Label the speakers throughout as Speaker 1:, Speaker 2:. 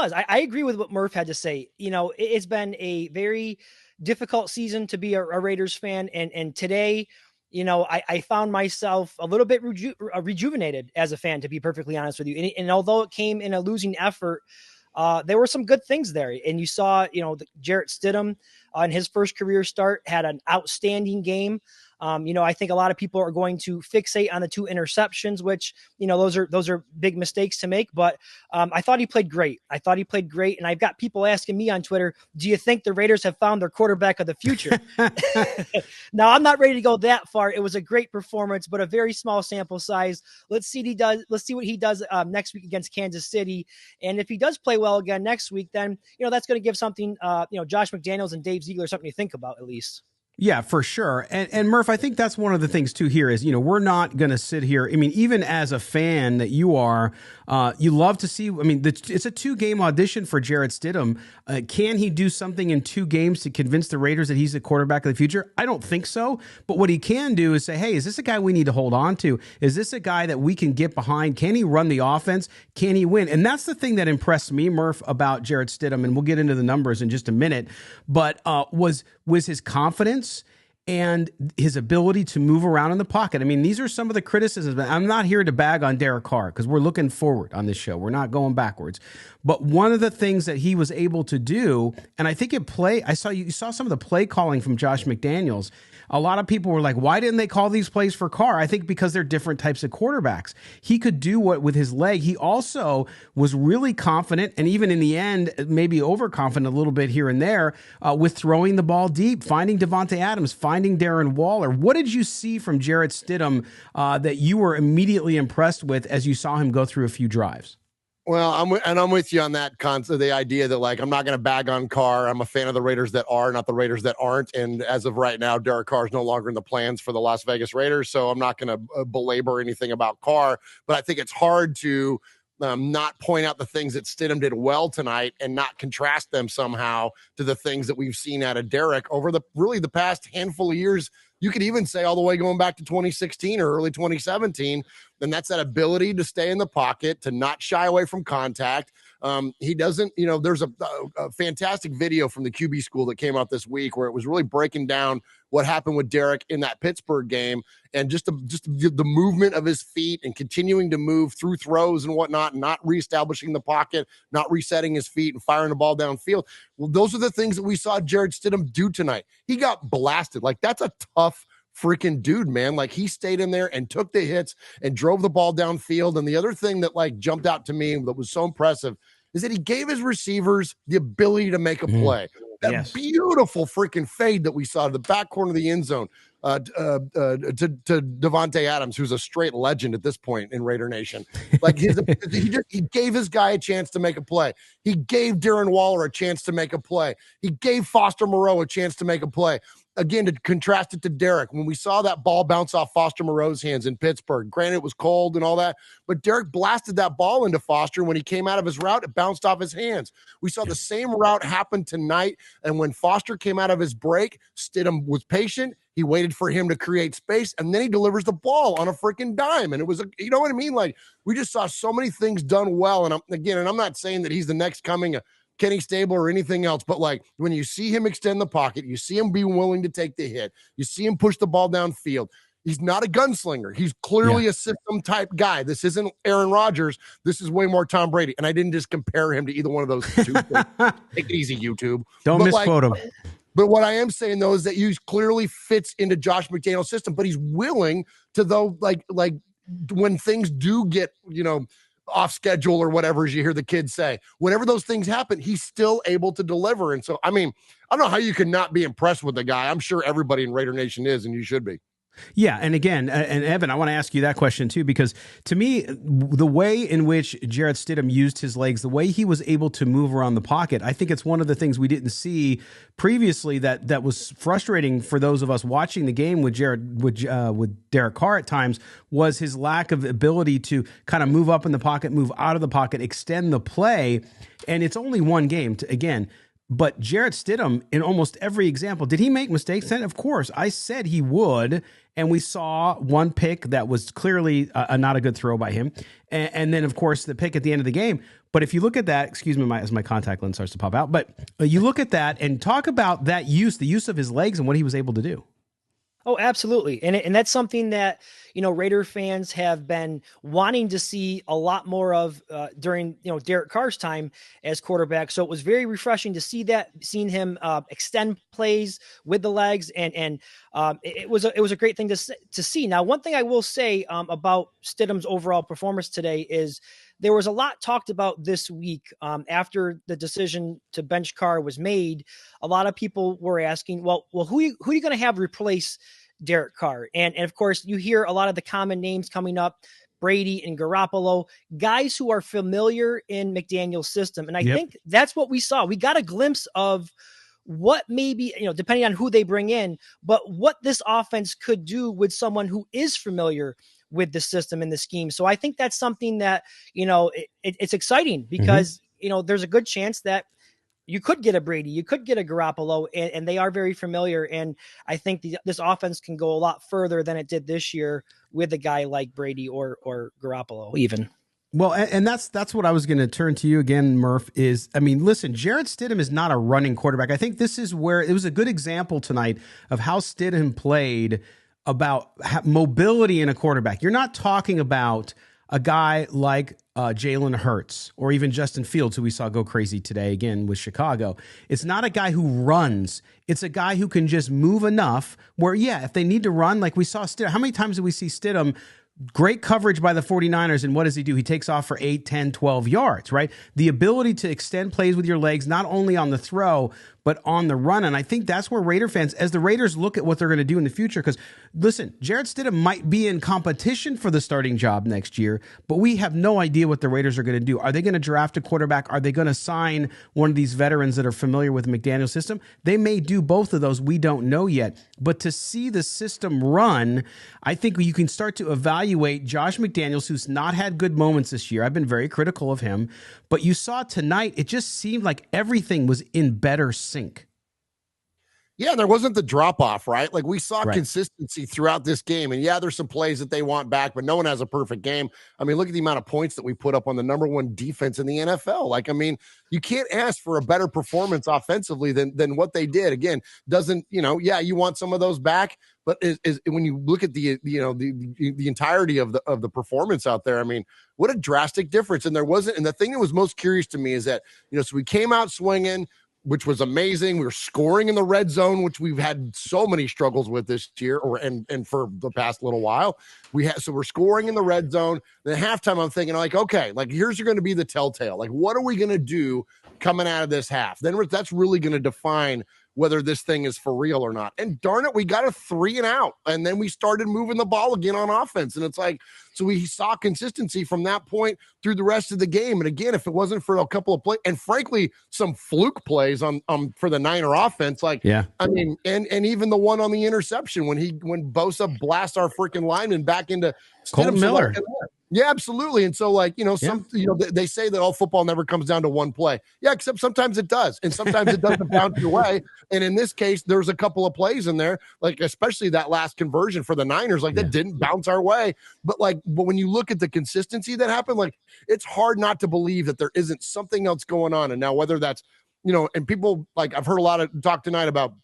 Speaker 1: was. I agree with what Murph had to say. It's been a very difficult season to be a Raiders fan. And today, I found myself a little bit rejuvenated as a fan, to be perfectly honest with you. And although it came in a losing effort, there were some good things there. And you saw, Jarrett Stidham on his first career start had an outstanding game. I think a lot of people are going to fixate on the 2 interceptions, which, those are big mistakes to make. But I thought he played great. And I've got people asking me on Twitter, do you think the Raiders have found their quarterback of the future? Now, I'm not ready to go that far. It was a great performance, but a very small sample size. Let's see what he does next week against Kansas City. And if he does play well again next week, then, that's going to give something, Josh McDaniels and Dave Ziegler something to think about at least.
Speaker 2: Yeah, for sure. And Murph, I think that's one of the things too here is, we're not going to sit here. I mean, even as a fan that you are, you love to see, it's a 2-game audition for Jarrett Stidham. Can he do something in 2 games to convince the Raiders that he's the quarterback of the future? I don't think so. But what he can do is say, hey, is this a guy we need to hold on to? Is this a guy that we can get behind? Can he run the offense? Can he win? And that's the thing that impressed me, Murph, about Jarrett Stidham. And we'll get into the numbers in just a minute. But was his confidence and his ability to move around in the pocket. I mean, these are some of the criticisms. I'm not here to bag on Derek Carr because we're looking forward on this show. We're not going backwards. But one of the things that he was able to do, and I think you saw some of the play calling from Josh McDaniels. A lot of people were like, why didn't they call these plays for Carr? I think because they're different types of quarterbacks. He could do what with his leg. He also was really confident, and even in the end, maybe overconfident a little bit here and there with throwing the ball deep, finding Devontae Adams, finding Darren Waller. What did you see from Jarrett Stidham that you were immediately impressed with as you saw him go through a few drives?
Speaker 3: Well, I'm with you on that concept, the idea that, like, I'm not going to bag on Carr. I'm a fan of the Raiders that are, not the Raiders that aren't. And as of right now, Derek Carr is no longer in the plans for the Las Vegas Raiders, so I'm not going to belabor anything about Carr. But I think it's hard to not point out the things that Stidham did well tonight and not contrast them somehow to the things that we've seen out of Derek over the past handful of years. You could even say all the way going back to 2016 or early 2017, then that's that ability to stay in the pocket, to not shy away from contact. He doesn't, there's a fantastic video from the QB school that came out this week where it was really breaking down what happened with Derek in that Pittsburgh game and just the movement of his feet and continuing to move through throws and whatnot, not reestablishing the pocket, not resetting his feet and firing the ball downfield. Well, those are the things that we saw Jarrett Stidham do tonight. He got blasted. Like, that's a tough freaking dude, man. Like, he stayed in there and took the hits and drove the ball downfield. And the other thing that, like, jumped out to me that was so impressive is that he gave his receivers the ability to make a play. That beautiful freaking fade that we saw to the back corner of the end zone to Devontae Adams, who's a straight legend at this point in Raider Nation. Like, he gave his guy a chance to make a play. He gave Darren Waller a chance to make a play. He gave Foster Moreau a chance to make a play. Again, to contrast it to Derek, when we saw that ball bounce off Foster Moreau's hands in Pittsburgh, granted it was cold and all that, but Derek blasted that ball into Foster. When he came out of his route, it bounced off his hands. We saw the same route happen tonight, and when Foster came out of his break, Stidham was patient. He waited for him to create space, and then he delivers the ball on a freaking dime. And it was, you know what I mean? Like, we just saw so many things done well. And I'm not saying that he's the next coming of Kenny Stabler or anything else, but like, when you see him extend the pocket, you see him be willing to take the hit, you see him push the ball downfield. He's not a gunslinger. He's clearly a system type guy. This isn't Aaron Rodgers. This is way more Tom Brady. And I didn't just compare him to either one of those two. Take it easy, YouTube.
Speaker 2: Don't misquote him.
Speaker 3: But what I am saying, though, is that he clearly fits into Josh McDaniel's system, but he's willing to, though, like when things do get, off schedule or whatever, as you hear the kids say, whenever those things happen, he's still able to deliver. And so, I mean, I don't know how you can not be impressed with the guy. I'm sure everybody in Raider Nation is, and you should be.
Speaker 2: Yeah. And again, and Evan, I want to ask you that question too, because to me, the way in which Jarrett Stidham used his legs, the way he was able to move around the pocket, I think it's one of the things we didn't see previously that was frustrating for those of us watching the game with Derek Carr at times, was his lack of ability to kind of move up in the pocket, move out of the pocket, extend the play. And it's only one game. Again, But Jarrett Stidham, in almost every example, did he make mistakes? And of course, I said he would. And we saw one pick that was clearly not a good throw by him. And then, of course, the pick at the end of the game. But if you look at that, excuse me, as my contact lens starts to pop out. But you look at that and talk about that the use of his legs and what he was able to do.
Speaker 1: Oh, absolutely. And that's something that, Raider fans have been wanting to see a lot more of during, Derek Carr's time as quarterback. So it was very refreshing to see that, seeing him extend plays with the legs. And it was a great thing to see. Now, one thing I will say about Stidham's overall performance today is there was a lot talked about this week after the decision to bench Carr was made. A lot of people were asking, well, who are you going to have replace Derek Carr? And of course, you hear a lot of the common names coming up, Brady and Garoppolo, guys who are familiar in McDaniel's system. And I think that's what we saw. We got a glimpse of what maybe, depending on who they bring in, but what this offense could do with someone who is familiar with the system and the scheme. So I think that's something that, it's exciting because, there's a good chance that you could get a Brady, you could get a Garoppolo, and they are very familiar. And I think this offense can go a lot further than it did this year with a guy like Brady or Garoppolo even.
Speaker 2: Well, and that's what I was going to turn to you again, Murf, is, listen, Jarrett Stidham is not a running quarterback. I think this is where it was a good example tonight of how Stidham played about mobility in a quarterback. You're not talking about a guy like Jalen Hurts or even Justin Fields, who we saw go crazy today again with Chicago. It's not a guy who runs. It's a guy who can just move enough where, if they need to run, like we saw Stidham. How many times did we see Stidham? Great coverage by the 49ers, and what does he do? He takes off for 8, 10, 12 yards, right? The ability to extend plays with your legs, not only on the throw, but on the run. And I think that's where Raider fans, as the Raiders look at what they're going to do in the future, because listen, Jarrett Stidham might be in competition for the starting job next year, but we have no idea what the Raiders are going to do. Are they going to draft a quarterback? Are they going to sign one of these veterans that are familiar with McDaniel's system? They may do both of those. We don't know yet. But to see the system run, I think you can start to evaluate Josh McDaniels, who's not had good moments this year. I've been very critical of him. But you saw tonight, it just seemed like everything was in better sync.
Speaker 3: Yeah, there wasn't the drop-off, right? Like, we saw consistency throughout this game. And, there's some plays that they want back, but no one has a perfect game. Look at the amount of points that we put up on the number one defense in the NFL. You can't ask for a better performance offensively than what they did. Again, doesn't, you want some of those back, but is when you look at the entirety of the performance out there, what a drastic difference. And the thing that was most curious to me is that, so we came out swinging, which was amazing. We were scoring in the red zone, which we've had so many struggles with this year, and for the past little while. So we're scoring in the red zone. Then halftime, I'm thinking okay, here's going to be the telltale. What are we going to do coming out of this half? Then that's really going to define whether this thing is for real or not. And darn it, we got a 3 and out. And then we started moving the ball again on offense. And it's so we saw consistency from that point through the rest of the game. And again, if it wasn't for a couple of plays, and frankly, some fluke plays on for the Niner offense, and even the one on the interception when Bosa blasts our freaking lineman back into
Speaker 2: Colton Miller.
Speaker 3: Yeah, absolutely. And so, they say that all football never comes down to one play. Yeah, except sometimes it does. And sometimes it doesn't bounce your way. And in this case, there's a couple of plays in there, especially that last conversion for the Niners, that didn't bounce our way. But when you look at the consistency that happened, it's hard not to believe that there isn't something else going on. And now whether that's, and people, I've heard a lot of talk tonight about,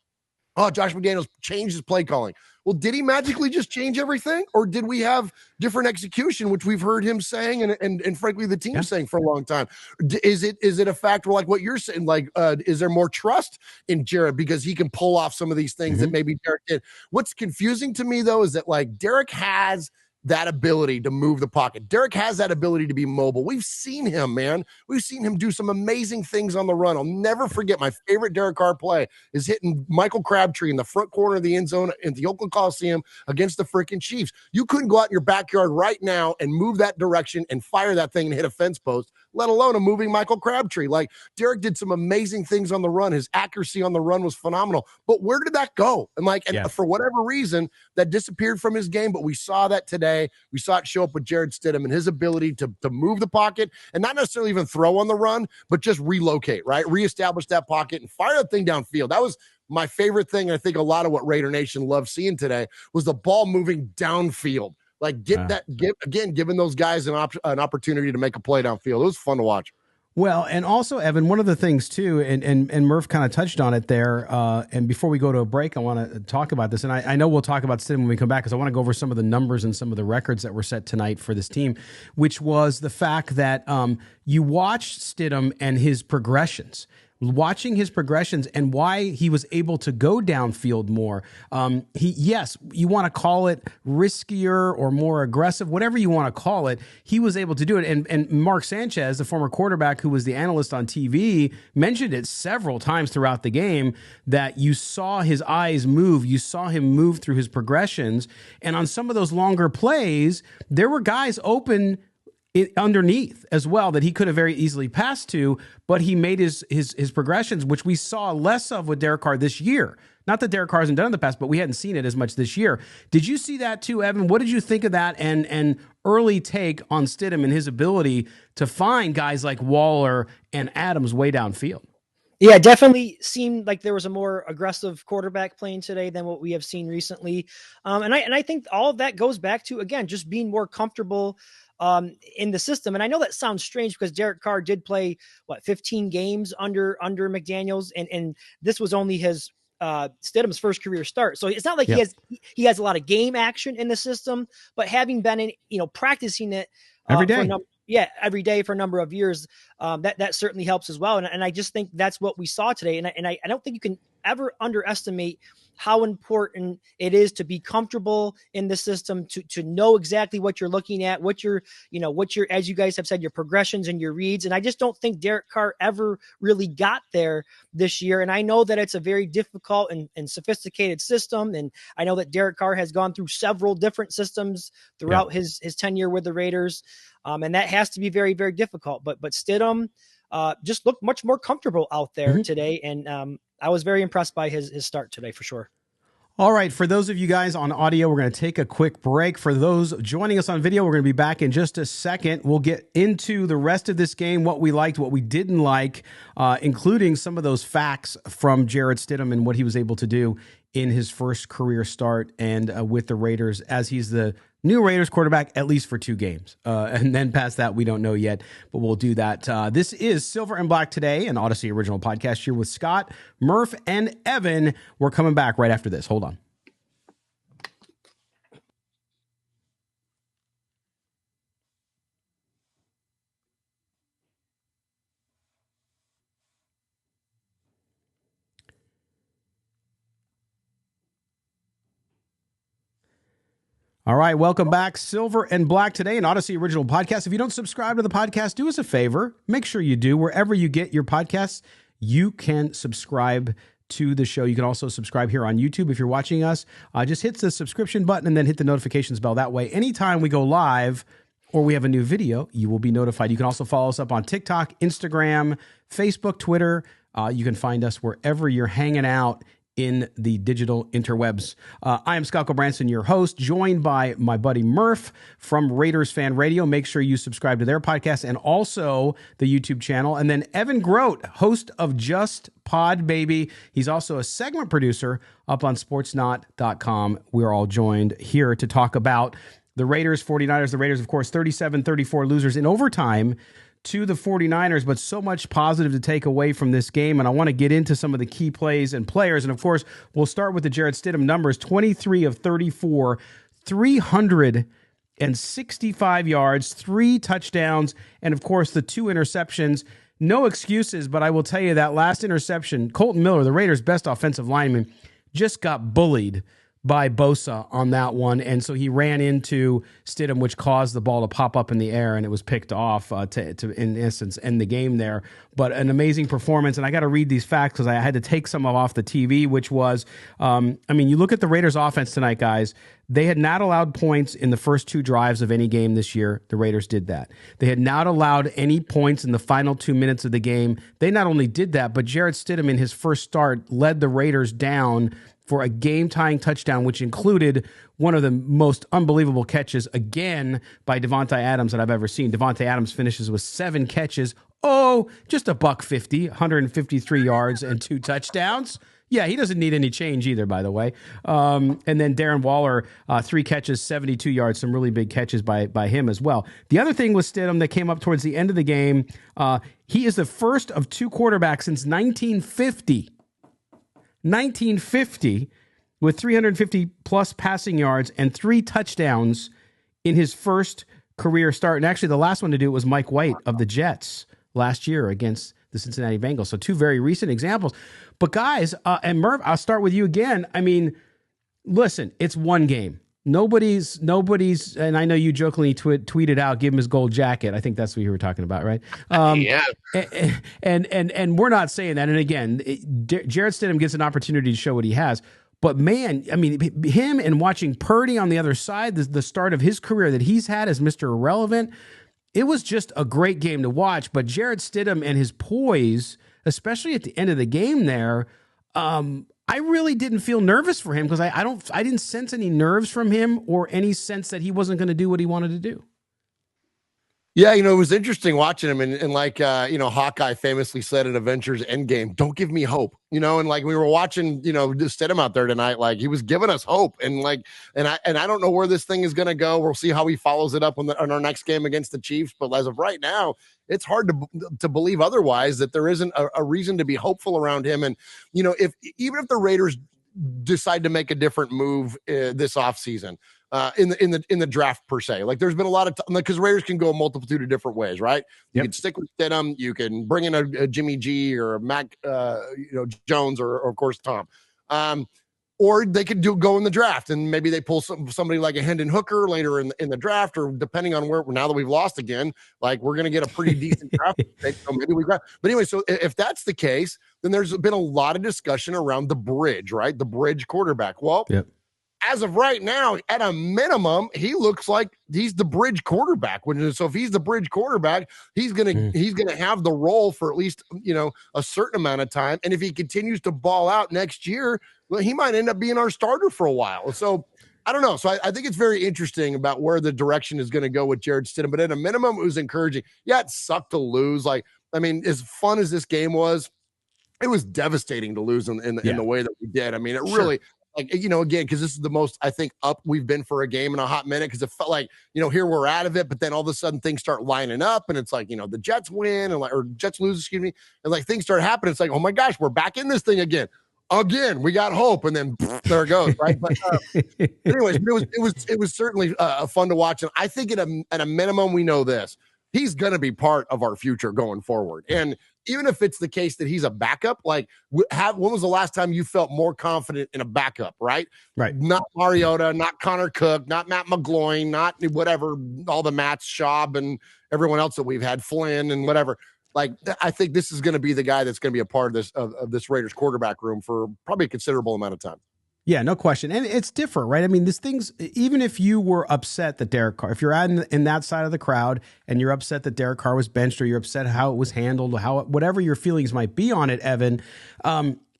Speaker 3: Josh McDaniels changed his play calling. Well, did he magically just change everything? Or did we have different execution, which we've heard him saying and frankly, the team saying for a long time? Is it a factor like what you're saying? Is there more trust in Jarrett because he can pull off some of these things that maybe Derek did? What's confusing to me, though, is that Derek has that ability to move the pocket. Derek has that ability to be mobile. We've seen him, man. We've seen him do some amazing things on the run. I'll never forget my favorite Derek Carr play is hitting Michael Crabtree in the front corner of the end zone in the Oakland Coliseum against the freaking Chiefs. You couldn't go out in your backyard right now and move that direction and fire that thing and hit a fence post let alone a moving Michael Crabtree. Like, Derek did some amazing things on the run. His accuracy on the run was phenomenal. But where did that go? And for whatever reason, that disappeared from his game. But we saw that today. We saw it show up with Jarrett Stidham and his ability to move the pocket and not necessarily even throw on the run, but just relocate, right? Reestablish that pocket and fire that thing downfield. That was my favorite thing. I think a lot of what Raider Nation loved seeing today was the ball moving downfield. Like, giving those guys an opportunity to make a play downfield. It was fun to watch.
Speaker 2: Well, and also, Evan, one of the things too, and Murf kind of touched on it there. And before we go to a break, I want to talk about this. And I know we'll talk about Stidham when we come back, because I want to go over some of the numbers and some of the records that were set tonight for this team, which was the fact that you watched Stidham and his progressions. Watching his progressions and why he was able to go downfield more. Yes, you want to call it riskier or more aggressive, whatever you want to call it, he was able to do it. And Mark Sanchez, the former quarterback who was the analyst on TV, mentioned it several times throughout the game that you saw his eyes move. You saw him move through his progressions. And on some of those longer plays, there were guys open underneath as well that he could have very easily passed to, but he made his progressions, which we saw less of with Derek Carr this year. Not that Derek Carr hasn't done in the past, but we hadn't seen it as much this year. Did you see that too, Evan? What did you think of that and early take on Stidham and his ability to find guys like Waller and Adams way downfield?
Speaker 1: Yeah, definitely seemed like there was a more aggressive quarterback playing today than what we have seen recently. And I think all of that goes back to, again, just being more comfortable in the system. And I know that sounds strange because Derek Carr did play 15 games under McDaniels, and this was only his Stidham's first career start. So it's not like he has a lot of game action in the system, but having been in, practicing it
Speaker 2: every day.
Speaker 1: Every day for a number of years, that certainly helps as well. And I just think that's what we saw today. And I don't think you can ever underestimate how important it is to be comfortable in the system, to know exactly what you're looking at, what your, as you guys have said, your progressions and your reads. And I just don't think Derek Carr ever really got there this year. And I know that it's a very difficult and sophisticated system. And I know that Derek Carr has gone through several different systems throughout his tenure with the Raiders. And that has to be very, very difficult. But Stidham just looked much more comfortable out there today. And I was very impressed by his start today for sure.
Speaker 2: All right, for those of you guys on audio, we're going to take a quick break. For those joining us on video, we're going to be back in just a second. We'll get into the rest of this game, what we liked, what we didn't like, including some of those facts from Jarrett Stidham and what he was able to do in his first career start and with the Raiders, as he's the new Raiders quarterback, at least for 2 games. And then past that, we don't know yet, but we'll do that. This is Silver and Black Today, an Odyssey original podcast here with Scott, Murf, and Evan. We're coming back right after this. Hold on. All right, welcome back. Silver and Black Today, an Odyssey original podcast. If you don't subscribe to the podcast, do us a favor. Make sure you do. Wherever you get your podcasts, you can subscribe to the show. You can also subscribe here on YouTube if you're watching us. Just hit the subscription button and then hit the notifications bell. That way, anytime we go live or we have a new video, you will be notified. You can also follow us up on TikTok, Instagram, Facebook, Twitter. You can find us wherever you're hanging out in the digital interwebs. I am Scott Gulbransen, your host, joined by my buddy Murf from Raiders Fan Radio. Make sure you subscribe to their podcast and also the YouTube channel. And then Evan Groat, host of Just Pod Baby. He's also a segment producer up on sportsnot.com. We're all joined here to talk about the Raiders, 49ers. The Raiders, of course, 37-34 losers in overtime to the 49ers, but so much positive to take away from this game. And I want to get into some of the key plays and players. And of course, we'll start with the Jarrett Stidham numbers, 23 of 34, 365 yards, 3 touchdowns, and of course, the 2 interceptions. No excuses, but I will tell you that last interception, Colton Miller, the Raiders' best offensive lineman, just got bullied by Bosa on that one, and so he ran into Stidham, which caused the ball to pop up in the air, and it was picked off to in essence end the game there. But an amazing performance, and I got to read these facts because I had to take some off the TV, which was, you look at the Raiders' offense tonight, guys. They had not allowed points in the first 2 drives of any game this year. The Raiders did that. They had not allowed any points in the final 2 minutes of the game. They not only did that, but Jarrett Stidham in his first start led the Raiders down for a game-tying touchdown, which included one of the most unbelievable catches again by Davante Adams that I've ever seen. Davante Adams finishes with 7 catches. Just a $150, 153 yards and 2 touchdowns. Yeah, he doesn't need any change either, by the way. And then Darren Waller, 3 catches, 72 yards, some really big catches by him as well. The other thing with Stidham that came up towards the end of the game, he is the first of 2 quarterbacks since 1950 with 350 plus passing yards and 3 touchdowns in his first career start. And actually the last one to do it was Mike White of the Jets last year against the Cincinnati Bengals. So 2 very recent examples. But guys, and Murph, I'll start with you again. I mean, listen, it's one game. Nobody's, and I know you jokingly tweeted out, give him his gold jacket. I think that's what you were talking about, right?
Speaker 3: Yeah.
Speaker 2: And we're not saying that. And again, Jarrett Stidham gets an opportunity to show what he has. But man, I mean, him and watching Purdy on the other side, the start of his career that he's had as Mr. Irrelevant, it was just a great game to watch. But Jarrett Stidham and his poise, especially at the end of the game there, I really didn't feel nervous for him because I didn't sense any nerves from him or any sense that he wasn't going to do what he wanted to do.
Speaker 3: Yeah, it was interesting watching him, and like Hawkeye famously said in Avengers Endgame, "Don't give me hope," and like we were watching, Stidham out there tonight, like he was giving us hope, and I don't know where this thing is going to go. We'll see how he follows it up on our next game against the Chiefs, but as of right now, it's hard to believe otherwise that there isn't a reason to be hopeful around him, and even if the Raiders decide to make a different move this offseason, in the draft per se. Like there's been a lot of because Raiders can go a multitude of different ways, right? You can stick with Stidham, you can bring in a Jimmy G or a Mac Jones or of course Tom. Or they could go in the draft and maybe they pull somebody like a Hendon Hooker later in the draft, or depending on where now that we've lost again, like we're going to get a pretty decent draft pick, so maybe we got. But anyway, so if that's the case, then there's been a lot of discussion around the bridge, right? The bridge quarterback. Well, as of right now, at a minimum, he looks like he's the bridge quarterback. So if he's the bridge quarterback, he's gonna have the role for at least a certain amount of time. And if he continues to ball out next year, well, he might end up being our starter for a while. So I don't know. So I think it's very interesting about where the direction is going to go with Jarrett Stidham. But at a minimum, it was encouraging. Yeah, it sucked to lose. Like, I mean, as fun as this game was, it was devastating to lose in the way that we did. I mean, it really. Like, again, because this is the most, I think, up we've been for a game in a hot minute, because it felt like, here we're out of it, but then all of a sudden things start lining up and it's like, the Jets win or Jets lose, excuse me. And like things start happening. It's like, oh my gosh, we're back in this thing again. We got hope. And then there it goes. Right. But anyways, it was certainly fun to watch. And I think at a minimum, we know this. He's going to be part of our future going forward. And even if it's the case that he's a backup, like when was the last time you felt more confident in a backup, right?
Speaker 2: Right.
Speaker 3: Not Mariota, not Connor Cook, not Matt McGloin, not whatever, all the Matts, Schaub, and everyone else that we've had, Flynn and whatever. Like, I think this is going to be the guy that's going to be a part of this Raiders quarterback room for probably a considerable amount of time.
Speaker 2: Yeah, no question. And it's different, right? I mean, even if you were upset that Derek Carr, if you're in that side of the crowd and you're upset that Derek Carr was benched, or you're upset how it was handled, whatever your feelings might be on it, Evan,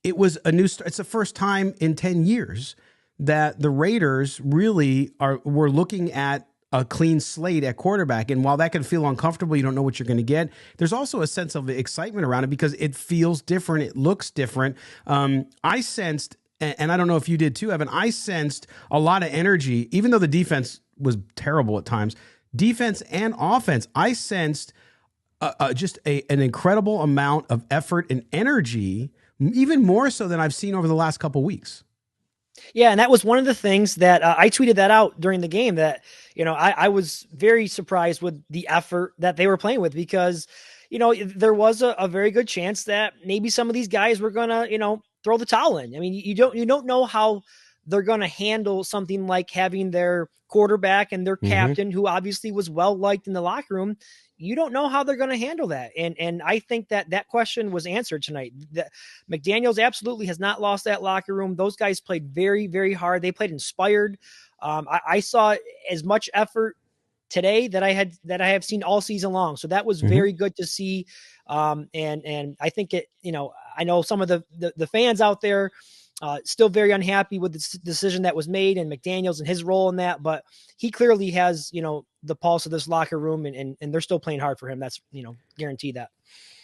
Speaker 2: it was a new start. It's the first time in 10 years that the Raiders really were looking at a clean slate at quarterback. And while that can feel uncomfortable, you don't know what you're going to get, there's also a sense of excitement around it because it feels different. It looks different. I sensed, and I don't know if you did too, Evan, I sensed a lot of energy, even though the defense was terrible at times, defense and offense. I sensed just an incredible amount of effort and energy, even more so than I've seen over the last couple weeks.
Speaker 1: Yeah, and that was one of the things that I tweeted that out during the game, that, I was very surprised with the effort that they were playing with, because, there was a very good chance that maybe some of these guys were going to, throw the towel in. I mean, you don't know how they're going to handle something like having their quarterback and their captain, who obviously was well liked in the locker room. You don't know how they're going to handle that. And I think that question was answered tonight. McDaniels absolutely has not lost that locker room. Those guys played very, very hard. They played inspired. I saw as much effort today that I have seen all season long. So that was very good to see. And I think I know some of the fans out there still very unhappy with the decision that was made and McDaniels and his role in that, but he clearly has, the pulse of this locker room and they're still playing hard for him. That's, guarantee that.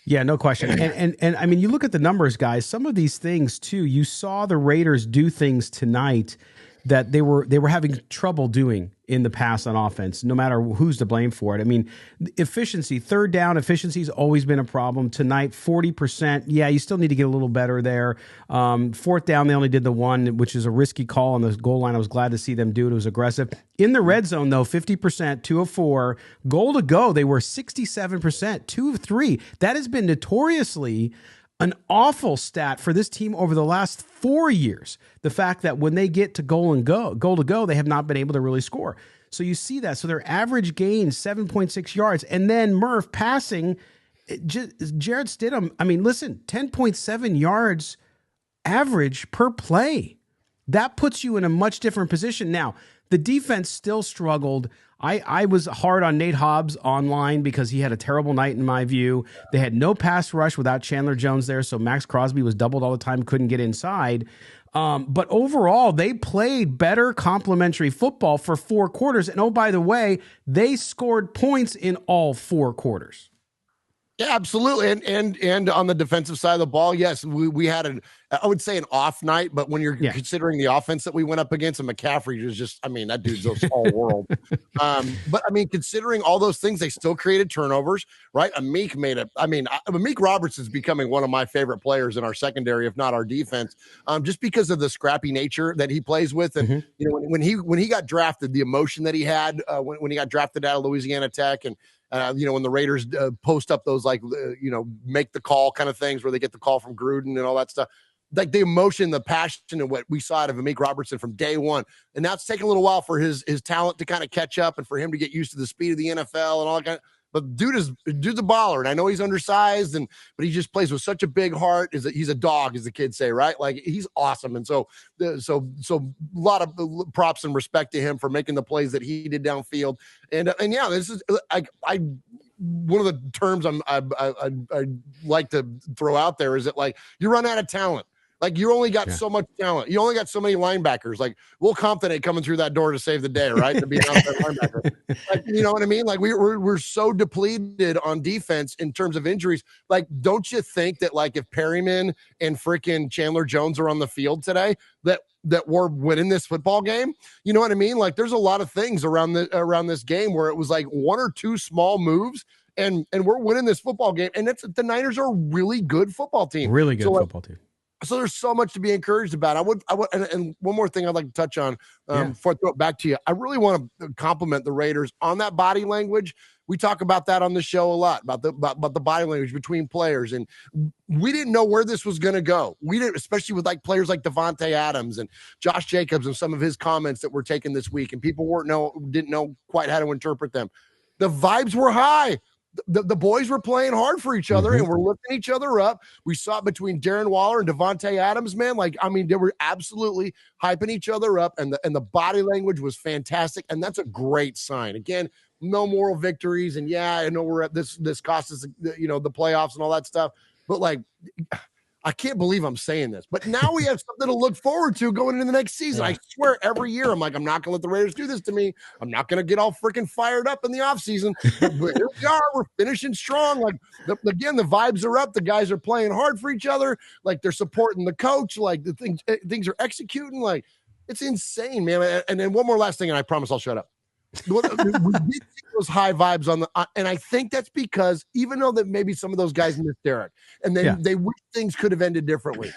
Speaker 2: Yeah, no question. And I mean, you look at the numbers, guys, some of these things too, you saw the Raiders do things tonight that they were having trouble doing in the past on offense, no matter who's to blame for it. I mean, efficiency, third down efficiency has always been a problem. Tonight, 40%. Yeah, you still need to get a little better there. Fourth down, they only did the one, which is a risky call on the goal line. I was glad to see them do it. It was aggressive. In the red zone, though, 50%, 2 of 4. Goal to go, they were 67%, 2 of 3. That has been notoriously an awful stat for this team over the last 4 years. The fact that when they get to goal to go, they have not been able to really score. So you see that. So their average gain, 7.6 yards. And then Murf passing, Jarrett Stidham, I mean, listen, 10.7 yards average per play. That puts you in a much different position. Now, the defense still struggled. I was hard on Nate Hobbs online because he had a terrible night in my view. They had no pass rush without Chandler Jones there, so Max Crosby was doubled all the time, couldn't get inside. But overall, they played better complementary football for 4 quarters. And oh, by the way, they scored points in all 4 quarters.
Speaker 3: Yeah, absolutely. And on the defensive side of the ball, yes, we had I would say an off night, but when you're considering the offense that we went up against, and McCaffrey was just, I mean, that dude's a small world. But I mean, considering all those things, they still created turnovers, right? Amik Robertson's becoming one of my favorite players in our secondary, if not our defense, just because of the scrappy nature that he plays with. And, when he got drafted, the emotion that he had when he got drafted out of Louisiana Tech, and when the Raiders post up those make the call kind of things where they get the call from Gruden and all that stuff, like the emotion, the passion, and what we saw out of Amik Robertson from day one. And now it's taken a little while for his talent to kind of catch up and for him to get used to the speed of the NFL and all that kind of. But dude's a baller, and I know he's undersized, but he just plays with such a big heart. He's a dog, as the kids say, right? Like, he's awesome, and so a lot of props and respect to him for making the plays that he did downfield. And yeah, this is one of the terms I like to throw out there is that, like, you run out of talent. Like, you only got so much talent. You only got so many linebackers. Like, Will Compton ain't coming through that door to save the day, right? To be an outside linebacker. Like, you know what I mean? Like, we're so depleted on defense in terms of injuries. Like, don't you think that, like, if Perryman and freaking Chandler Jones are on the field today, that we're winning this football game? You know what I mean? Like, there's a lot of things around this game where it was like 1 or 2 small moves, and we're winning this football game. And the Niners are a really good football team.
Speaker 2: Really good football team.
Speaker 3: So there's so much to be encouraged about. I would, and one more thing I'd like to touch on before I throw it back to you. I really want to compliment the Raiders on that body language. We talk about that on the show a lot, about the body language between players, and we didn't know where this was going to go. We didn't, especially with like players like Devontae Adams and Josh Jacobs and some of his comments that were taken this week, and people didn't know quite how to interpret them. The vibes were high. The boys were playing hard for each other, and we're lifting each other up. We saw it between Darren Waller and Devontae Adams, man. Like, I mean, they were absolutely hyping each other up, and the body language was fantastic, and that's a great sign. Again, no moral victories, and yeah, I know we're at this cost us, the playoffs and all that stuff, but like, I can't believe I'm saying this, but now we have something to look forward to going into the next season. I swear every year I'm like, I'm not going to let the Raiders do this to me. I'm not going to get all freaking fired up in the offseason. But here we are. We're finishing strong. Like, again, the vibes are up. The guys are playing hard for each other. Like, they're supporting the coach. Like, the things are executing. Like, it's insane, man. And then one more last thing, and I promise I'll shut up. We did see those high vibes and I think that's because even though that maybe some of those guys missed Derek and they wish things could have ended differently,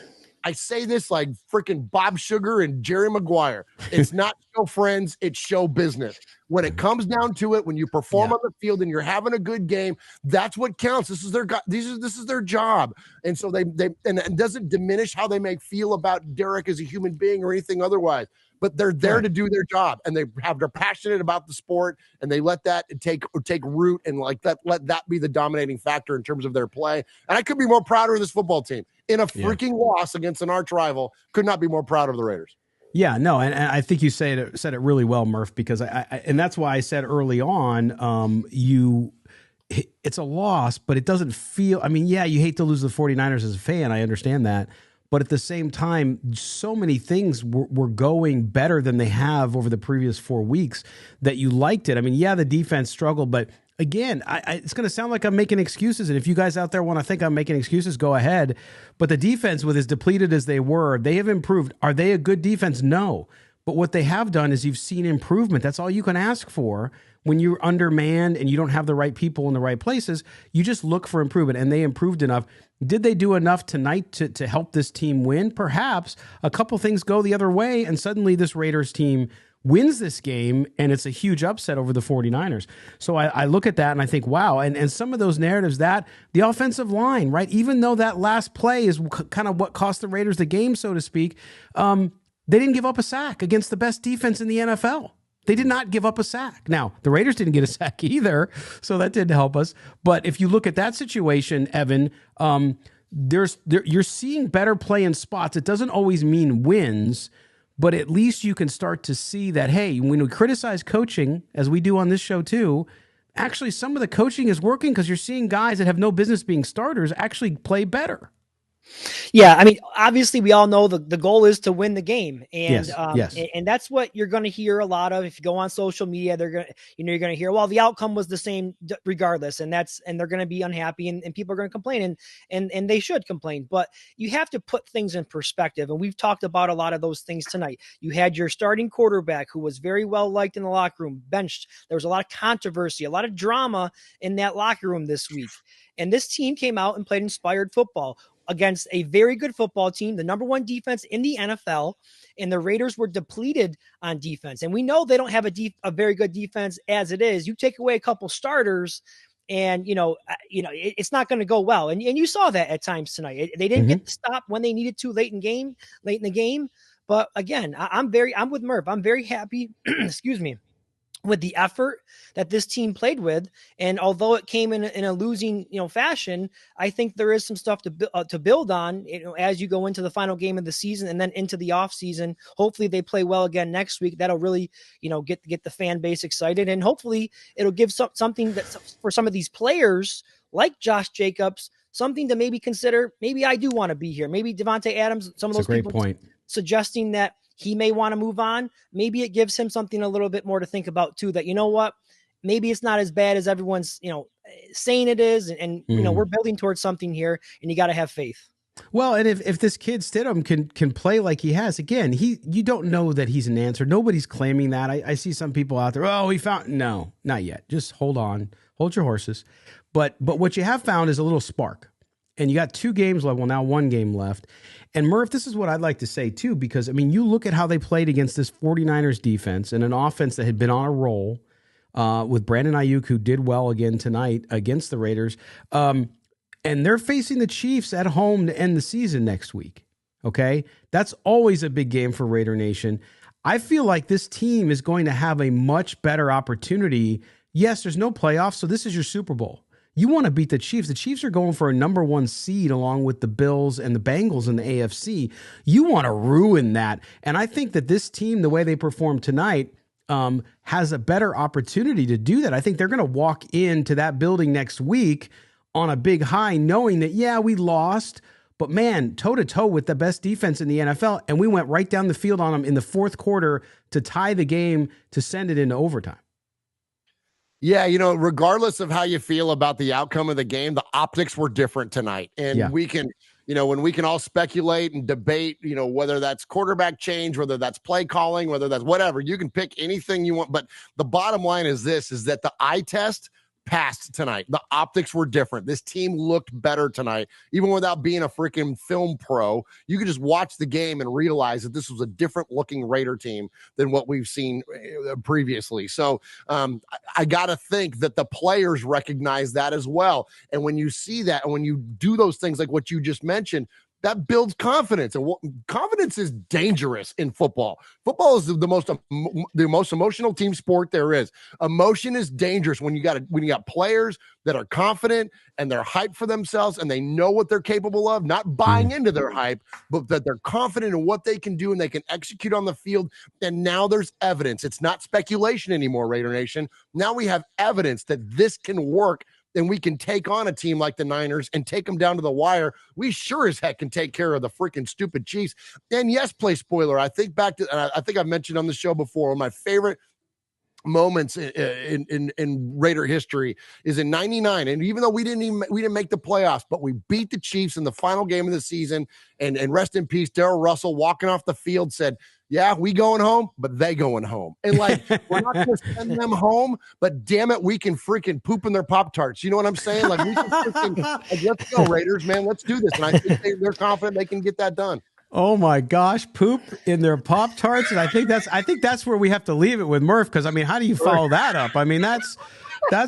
Speaker 3: I say this like freaking Bob Sugar and Jerry Maguire. It's not show friends, it's show business. When it comes down to it, when you perform on the field and you're having a good game, that's what counts. This is their job. And so and it doesn't diminish how they may feel about Derek as a human being or anything otherwise. But they're there to do their job, and they're passionate about the sport, and they let that take root and let that be the dominating factor in terms of their play. And I could be more prouder of this football team in a freaking loss against an arch rival. Could not be more proud of the Raiders.
Speaker 2: Yeah, no, and I think you said it really well, Murph, because and that's why I said early on, it's a loss, but it doesn't feel. I mean, yeah, you hate to lose the 49ers as a fan. I understand that. But at the same time, so many things were going better than they have over the previous 4 weeks that you liked it. I mean, yeah, the defense struggled, but again, it's going to sound like I'm making excuses. And if you guys out there want to think I'm making excuses, go ahead. But the defense, with as depleted as they were, they have improved. Are they a good defense? No. But what they have done is you've seen improvement. That's all you can ask for when you're undermanned and you don't have the right people in the right places. You just look for improvement, and they improved enough. Did they do enough tonight to help this team win? Perhaps. A couple things go the other way, and suddenly this Raiders team wins this game, and it's a huge upset over the 49ers. So I look at that, and I think, wow. And some of those narratives, that the offensive line, right, even though that last play is kind of what cost the Raiders the game, so to speak, they didn't give up a sack against the best defense in the NFL. They did not give up a sack. Now, the Raiders didn't get a sack either, so that didn't help us. But if you look at that situation, Evan, you're seeing better play in spots. It doesn't always mean wins, but at least you can start to see that, hey, when we criticize coaching, as we do on this show too, actually some of the coaching is working because you're seeing guys that have no business being starters actually play better.
Speaker 1: Yeah, I mean, obviously, we all know the goal is to win the game, and
Speaker 2: yes.
Speaker 1: And that's what you're going to hear a lot of. If you go on social media, you're going to hear, well, the outcome was the same regardless, and they're going to be unhappy, and people are going to complain, and they should complain. But you have to put things in perspective, and we've talked about a lot of those things tonight. You had your starting quarterback who was very well liked in the locker room, benched. There was a lot of controversy, a lot of drama in that locker room this week, and this team came out and played inspired football against a very good football team, the number one defense in the NFL, and the Raiders were depleted on defense. And we know they don't have a very good defense as it is. You take away a couple starters, and it's not going to go well. And you saw that at times tonight. They didn't get the stop when they needed to late in the game. But again, I'm with Murph. I'm very happy. Excuse me. With the effort that this team played with. And although it came in a losing, fashion, I think there is some stuff to build on, as you go into the final game of the season and then into the offseason. Hopefully they play well again next week. That'll really, get the fan base excited. And hopefully it'll give something that for some of these players like Josh Jacobs, something to maybe consider. Maybe I do want to be here. Maybe Devontae Adams, some of those people point suggesting that he may want to move on. Maybe it gives him something a little bit more to think about too, that, maybe it's not as bad as everyone's, saying it is. And we're building towards something here, and you got to have faith.
Speaker 2: Well, and if this kid Stidham can play like he has, again, you don't know that he's an answer. Nobody's claiming that. I see some people out there, no, not yet. Just hold on, hold your horses. But what you have found is a little spark. And you got 2 games left. Well, now 1 game left. And Murph, this is what I'd like to say too, because you look at how they played against this 49ers defense and an offense that had been on a roll with Brandon Ayuk, who did well again tonight against the Raiders. And they're facing the Chiefs at home to end the season next week. Okay. That's always a big game for Raider Nation. I feel like this team is going to have a much better opportunity. Yes, there's no playoffs, so this is your Super Bowl. You want to beat the Chiefs. The Chiefs are going for a number 1 seed along with the Bills and the Bengals in the AFC. You want to ruin that. And I think that this team, the way they performed tonight, has a better opportunity to do that. I think they're going to walk into that building next week on a big high, knowing that, yeah, we lost, but man, toe-to-toe with the best defense in the NFL, and we went right down the field on them in the 4th quarter to tie the game, to send it into overtime.
Speaker 3: Yeah, regardless of how you feel about the outcome of the game, the optics were different tonight. And we can, when we can all speculate and debate, whether that's quarterback change, whether that's play calling, whether that's whatever, you can pick anything you want. But the bottom line is that the eye test passed tonight. The optics were different. This team looked better tonight, even without being a freaking film pro. You could just watch the game and realize that this was a different looking Raider team than what we've seen previously. So I got to think that the players recognize that as well. And when you see that, and when you do those things like what you just mentioned, that builds confidence, and confidence is dangerous in football. Football is the most emotional team sport there is. Emotion is dangerous when you got players that are confident and they're hyped for themselves and they know what they're capable of, not buying into their hype, but that they're confident in what they can do and they can execute on the field. And now there's evidence. It's not speculation anymore, Raider Nation. Now we have evidence that this can work. Then we can take on a team like the Niners and take them down to the wire. We sure as heck can take care of the freaking stupid Chiefs. And yes, play spoiler. I think back to, and I think I've mentioned on the show before, one of my favorite moments in Raider history is in '99. And even though we didn't make the playoffs, but we beat the Chiefs in the final game of the season. And rest in peace, Darrell Russell walking off the field said, "Yeah, we going home, but they going home." And like, we're not going to send them home, but damn it, we can freaking poop in their Pop-Tarts. You know what I'm saying? Like, we can freaking, like, let's go, Raiders, man. Let's do this. And I think they're confident they can get that done.
Speaker 2: Oh my gosh, poop in their Pop-Tarts. And I think that's where we have to leave it with Murf, because I mean, how do you follow that up? I mean, that's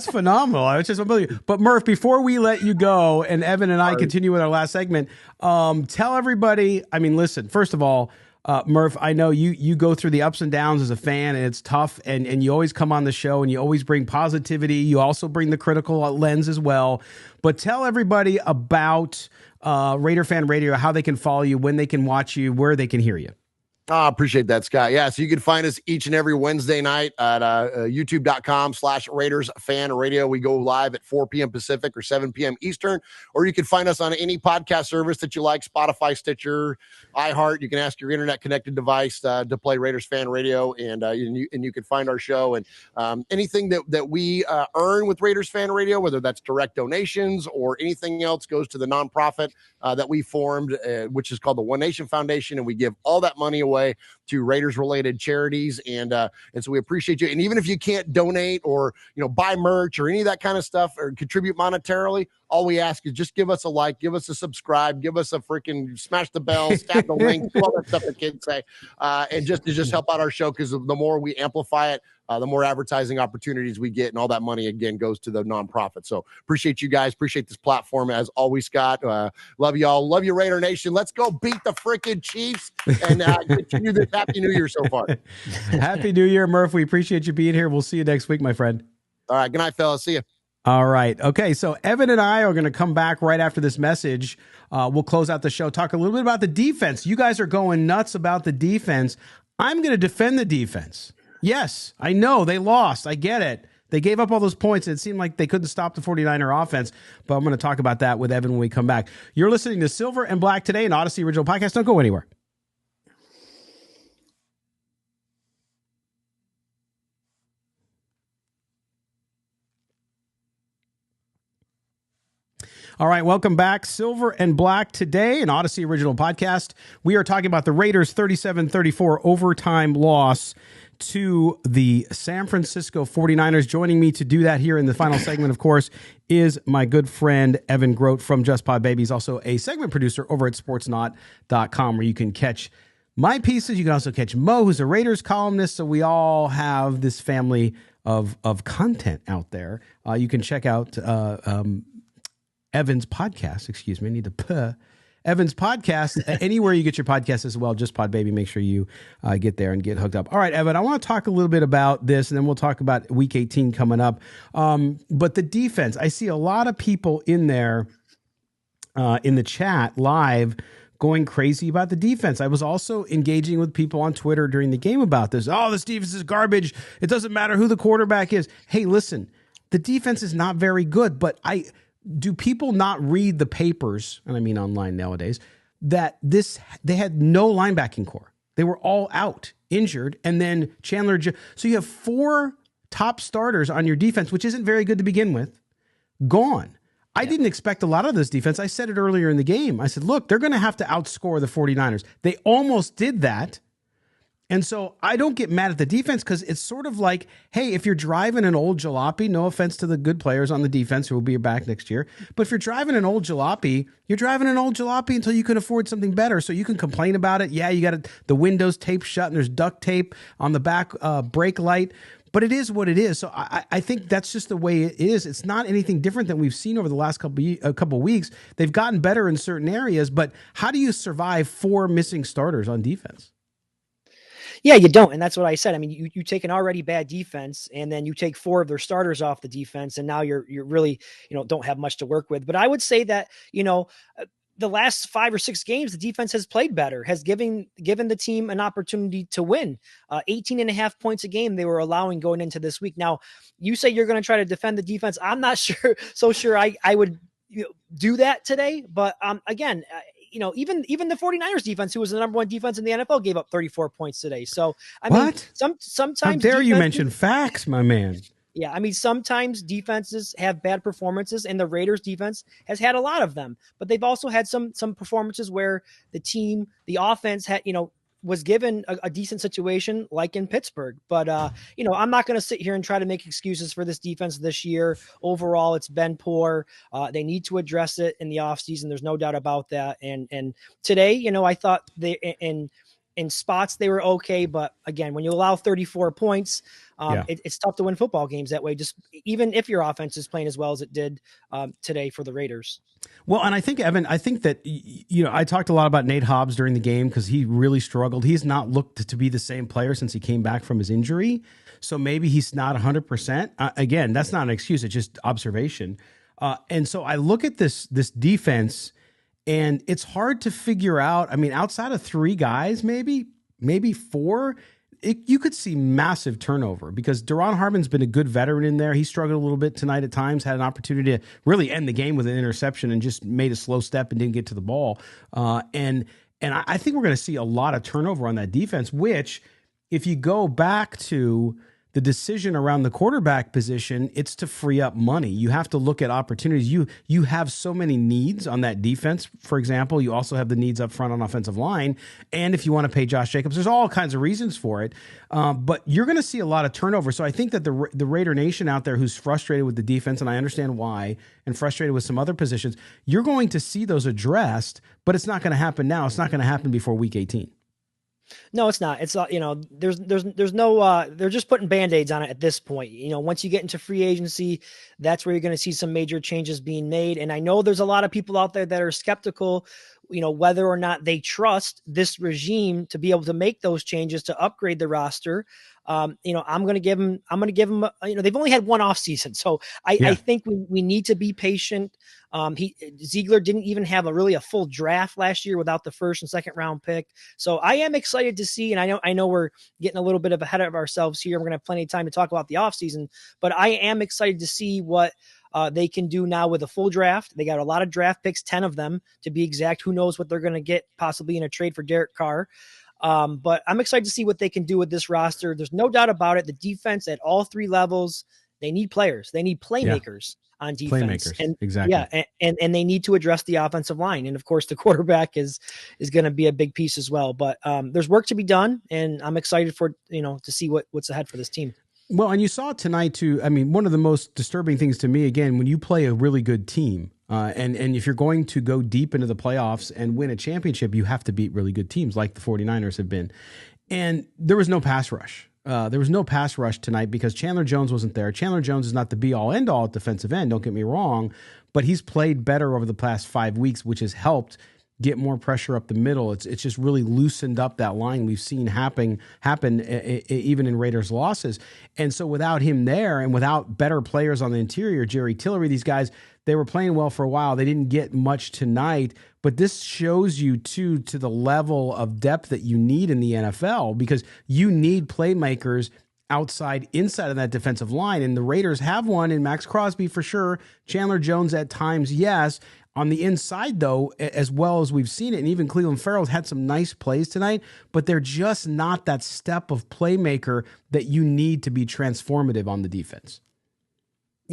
Speaker 2: phenomenal. It's just unbelievable. But Murf, before we let you go and Evan and I continue with our last segment, tell everybody, I mean, listen, first of all, Murf, I know you go through the ups and downs as a fan, and it's tough, and you always come on the show and you always bring positivity. You also bring the critical lens as well. But tell everybody about Raider Fan Radio, how they can follow you, when they can watch you, where they can hear you.
Speaker 3: I appreciate that, Scott. Yeah, so you can find us each and every Wednesday night at youtube.com/Raiders Fan Radio. We go live at 4 p.m. Pacific or 7 p.m. Eastern, or you can find us on any podcast service that you like, Spotify, Stitcher, iHeart. You can ask your internet-connected device to play Raiders Fan Radio, and you can find our show. And anything that we earn with Raiders Fan Radio, whether that's direct donations or anything else, goes to the nonprofit that we formed, which is called the One Nation Foundation, and we give all that money away to Raiders related charities. And so we appreciate you. And even if you can't donate or, buy merch or any of that kind of stuff or contribute monetarily, all we ask is just give us a like, give us a subscribe, give us a freaking smash the bell, stab the link, all that stuff the kids say. And just help out our show, because the more we amplify it, the more advertising opportunities we get, and all that money again goes to the nonprofit. So appreciate you guys. Appreciate this platform as always, Scott. Love y'all. Love you, Raider Nation. Let's go beat the freaking Chiefs and continue this Happy New Year so far.
Speaker 2: Happy New Year, Murph. We appreciate you being here. We'll see you next week, my friend.
Speaker 3: All right. Good night, fellas. See you.
Speaker 2: All right. Okay. So Evan and I are going to come back right after this message. We'll close out the show, talk a little bit about the defense. You guys are going nuts about the defense. I'm going to defend the defense. Yes, I know they lost. I get it. They gave up all those points, and it seemed like they couldn't stop the 49er offense. But I'm going to talk about that with Evan when we come back. You're listening to Silver and Black today, an Odyssey original podcast. Don't go anywhere. All right, welcome back. Silver and Black today, an Odyssey original podcast. We are talking about the Raiders' 37-34 overtime loss to the San Francisco 49ers. Joining me to do that here in the final segment, of course, is my good friend Evan Groat from Just Pod Baby. He's also a segment producer over at sportsnot.com, where you can catch my pieces. You can also catch Mo, who's a Raiders columnist. So we all have this family of content out there. You can check out Evan's podcast. Excuse me, I need to Evan's podcast anywhere you get your podcast as well. Just Pod Baby. Make sure you get there and get hooked up. All right, Evan, I want to talk a little bit about this, and then we'll talk about Week 18 coming up. But the defense, I see a lot of people in there in the chat live going crazy about the defense. I was also engaging with people on Twitter during the game about this. Oh, this defense is garbage. It doesn't matter who the quarterback is. Hey, listen, the defense is not very good, but do people not read the papers, and I mean online nowadays, that they had no linebacking core. They were all out, injured, and then Chandler. So you have 4 top starters on your defense, which isn't very good to begin with, gone. I didn't expect a lot of this defense. I said it earlier in the game. I said, look, they're going to have to outscore the 49ers. They almost did that. And so I don't get mad at the defense because it's sort of like, hey, if you're driving an old jalopy, no offense to the good players on the defense who will be back next year, but if you're driving an old jalopy, you're driving an old jalopy until you can afford something better. So you can complain about it. Yeah, you got the windows taped shut and there's duct tape on the back brake light. But it is what it is. So I think that's just the way it is. It's not anything different than we've seen over the last couple of weeks. They've gotten better in certain areas, but how do you survive 4 missing starters on defense?
Speaker 1: Yeah, you don't. And that's what I said. I mean, you take an already bad defense and then you take 4 of their starters off the defense. And now you're really, don't have much to work with. But I would say that, the last 5 or 6 games, the defense has played better, has given the team an opportunity to win. 18.5 points a game they were allowing going into this week. Now, you say you're going to try to defend the defense. I'm not sure I would do that today. But again, even the 49ers defense, who was the number 1 defense in the NFL, gave up 34 points today. So, I mean, sometimes
Speaker 2: how dare you mention facts, my man?
Speaker 1: Yeah, I mean, sometimes defenses have bad performances, and the Raiders defense has had a lot of them. But they've also had some performances where the offense had, was given a decent situation, like in Pittsburgh. But I'm not going to sit here and try to make excuses for this defense this year. Overall, it's been poor. They need to address it in the offseason. There's no doubt about that. And today, I thought they in spots they were okay, but again, when you allow 34 points, it's tough to win football games that way, just even if your offense is playing as well as it did today for the Raiders.
Speaker 2: Well, and I think, Evan, that, I talked a lot about Nate Hobbs during the game because he really struggled. He's not looked to be the same player since he came back from his injury. So maybe he's not 100%. Again, that's not an excuse. It's just observation. And so I look at this defense, and it's hard to figure out. I mean, outside of 3 guys, maybe 4, you could see massive turnover because Daron Harmon's been a good veteran in there. He struggled a little bit tonight at times, had an opportunity to really end the game with an interception and just made a slow step and didn't get to the ball. And I think we're going to see a lot of turnover on that defense, which if you go back to the decision around the quarterback position, it's to free up money. You have to look at opportunities. You have so many needs on that defense. For example, you also have the needs up front on offensive line. And if you want to pay Josh Jacobs, there's all kinds of reasons for it. But you're going to see a lot of turnover. So I think that the Raider Nation out there who's frustrated with the defense, and I understand why, and frustrated with some other positions, you're going to see those addressed, but it's not going to happen now. It's not going to happen before week 18.
Speaker 1: No, it's not. It's there's no they're just putting band-aids on it at this point. Once you get into free agency, that's where you're going to see some major changes being made. And I know there's a lot of people out there that are skeptical, whether or not they trust this regime to be able to make those changes to upgrade the roster. I'm going to give them, they've only had 1 off season. So I think we need to be patient. Ziegler didn't even have a full draft last year without the 1st and 2nd round pick. So I am excited to see, and I know we're getting a little bit ahead of ourselves here. We're going to have plenty of time to talk about the offseason, but I am excited to see what they can do now with a full draft. They got a lot of draft picks, 10 of them to be exact. Who knows what they're going to get possibly in a trade for Derek Carr. But I'm excited to see what they can do with this roster. There's no doubt about it. The defense at all 3 levels, they need players. They need playmakers on defense.
Speaker 2: Playmakers,
Speaker 1: and
Speaker 2: exactly.
Speaker 1: Yeah, and they need to address the offensive line. And of course, the quarterback is going to be a big piece as well. But there's work to be done, and I'm excited for to see what's ahead for this team.
Speaker 2: Well, and you saw it tonight too. I mean, one of the most disturbing things to me, again, when you play a really good team, and if you're going to go deep into the playoffs and win a championship, you have to beat really good teams like the 49ers have been. And there was no pass rush. There was no pass rush tonight because Chandler Jones wasn't there. Chandler Jones is not the be-all, end-all at defensive end, don't get me wrong, but he's played better over the past 5 weeks, which has helped get more pressure up the middle. It's just really loosened up that line we've seen happen even in Raiders losses. And so without him there and without better players on the interior, Jerry Tillery, these guys, they were playing well for a while. They didn't get much tonight, but this shows you too to the level of depth that you need in the NFL because you need playmakers inside of that defensive line. And the Raiders have one in Max Crosby for sure. Chandler Jones at times, yes. On the inside, though, as well as we've seen it, and even Cleveland Farrell's had some nice plays tonight, but they're just not that step of playmaker that you need to be transformative on the defense.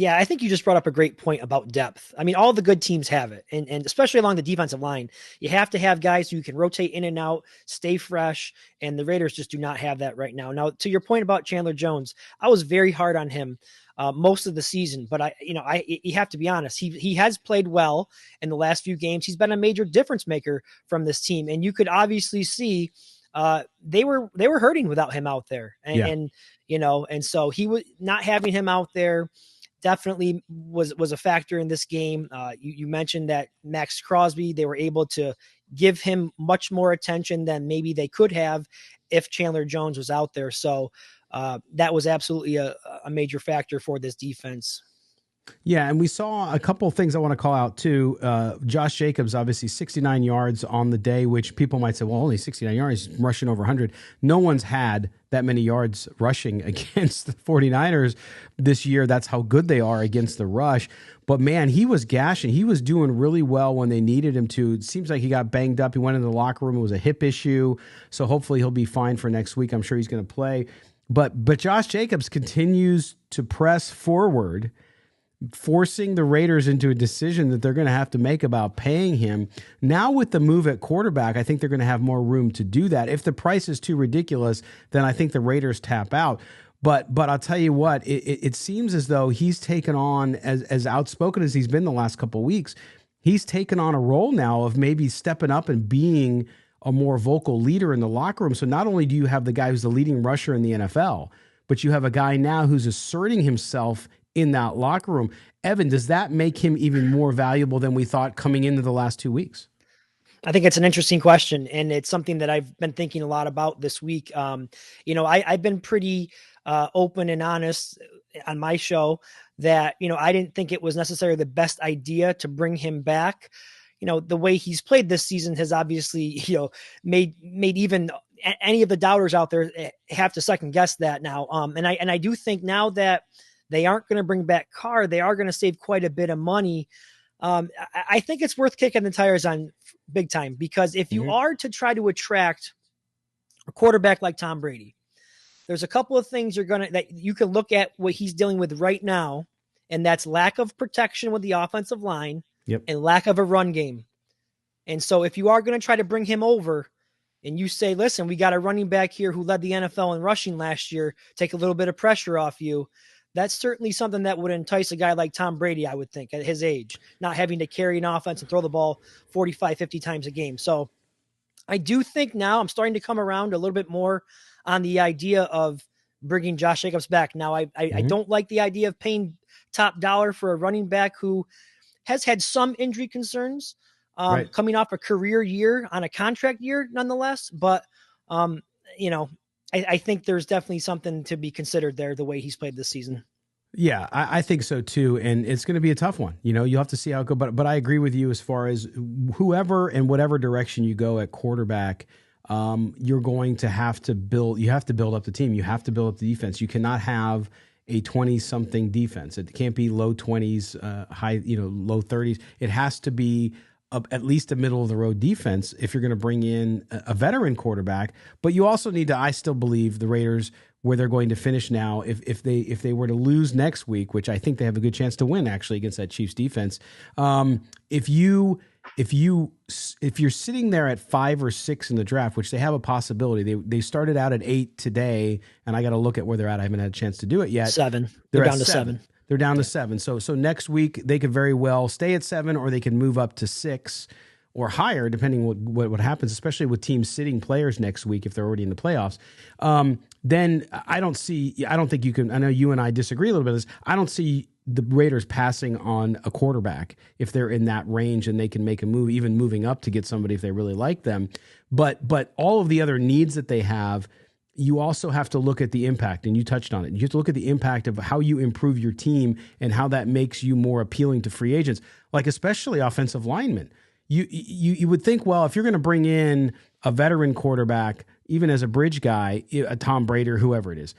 Speaker 1: Yeah, I think you just brought up a great point about depth. I mean, all the good teams have it, and especially along the defensive line, you have to have guys who can rotate in and out, stay fresh, and the Raiders just do not have that right now. Now, to your point about Chandler Jones, I was very hard on him most of the season, but you have to be honest. He has played well in the last few games. He's been a major difference maker from this team, and you could obviously see they were hurting without him out there, and so he was not having him out there definitely was a factor in this game. You mentioned that Max Crosby, they were able to give him much more attention than maybe they could have if Chandler Jones was out there. So that was absolutely a major factor for this defense.
Speaker 2: Yeah, and we saw a couple of things I want to call out too. Josh Jacobs, obviously 69 yards on the day, which people might say, well, only 69 yards, rushing over 100. No one's had that many yards rushing against the 49ers this year. That's how good they are against the rush. But man, he was gashing. He was doing really well when they needed him to. It seems like he got banged up. He went into the locker room. It was a hip issue. So hopefully he'll be fine for next week. I'm sure he's going to play. But Josh Jacobs continues to press forward, forcing the Raiders into a decision that they're going to have to make about paying him. Now with the move at quarterback, I think they're going to have more room to do that. If the price is too ridiculous, then I think the Raiders tap out. But I'll tell you what, it seems as though he's taken on, as outspoken as he's been the last couple of weeks, he's taken on a role now of maybe stepping up and being a more vocal leader in the locker room. So not only do you have the guy who's the leading rusher in the NFL, but you have a guy now who's asserting himself in that locker room. Evan, does that make him even more valuable than we thought coming into the last 2 weeks?
Speaker 1: I think it's an interesting question, and it's something that I've been thinking a lot about this week. I've been pretty open and honest on my show that, I didn't think it was necessarily the best idea to bring him back. The way he's played this season has obviously, made even any of the doubters out there have to second guess that now. And I do think now that they aren't going to bring back Carr, they are going to save quite a bit of money. I think it's worth kicking the tires on big time, because if you are to try to attract a quarterback like Tom Brady, there's a couple of things that you can look at what he's dealing with right now, and that's lack of protection with the offensive line and lack of a run game. And so if you are going to try to bring him over and you say, listen, we got a running back here who led the NFL in rushing last year, take a little bit of pressure off you, that's certainly something that would entice a guy like Tom Brady, I would think, at his age, not having to carry an offense and throw the ball 45, 50 times a game. So I do think now I'm starting to come around a little bit more on the idea of bringing Josh Jacobs back. Now, I don't like the idea of paying top dollar for a running back who has had some injury concerns coming off a career year on a contract year nonetheless. But, I think there's definitely something to be considered there, the way he's played this season.
Speaker 2: Yeah, I think so too. And it's going to be a tough one. You'll have to see how it goes. But I agree with you as far as whoever and whatever direction you go at quarterback, you're going to have to build up the team. You have to build up the defense. You cannot have a 20-something defense. It can't be low 20s, low 30s. It has to be at least a middle of the road defense if you're going to bring in a veteran quarterback. But you also need to, I still believe the Raiders, where they're going to finish now, if they were to lose next week, which I think they have a good chance to win actually against that Chiefs defense. If you're sitting there at 5 or 6 in the draft, which they have a possibility, they started out at 8 today, and I got to look at where they're at. I haven't had a chance to do it yet.
Speaker 1: 7. They're down to 7.
Speaker 2: They're down to 7. So next week they could very well stay at 7, or they can move up to 6 or higher, depending what happens, especially with teams sitting players next week if they're already in the playoffs. Then I don't think you can. I know you and I disagree a little bit on this. I don't see the Raiders passing on a quarterback if they're in that range and they can make a move, even moving up to get somebody if they really like them. But all of the other needs that they have, you also have to look at the impact, and you touched on it. You have to look at the impact of how you improve your team and how that makes you more appealing to free agents, like especially offensive linemen. You would think, well, if you're going to bring in a veteran quarterback, even as a bridge guy, a Tom Brady or whoever it is,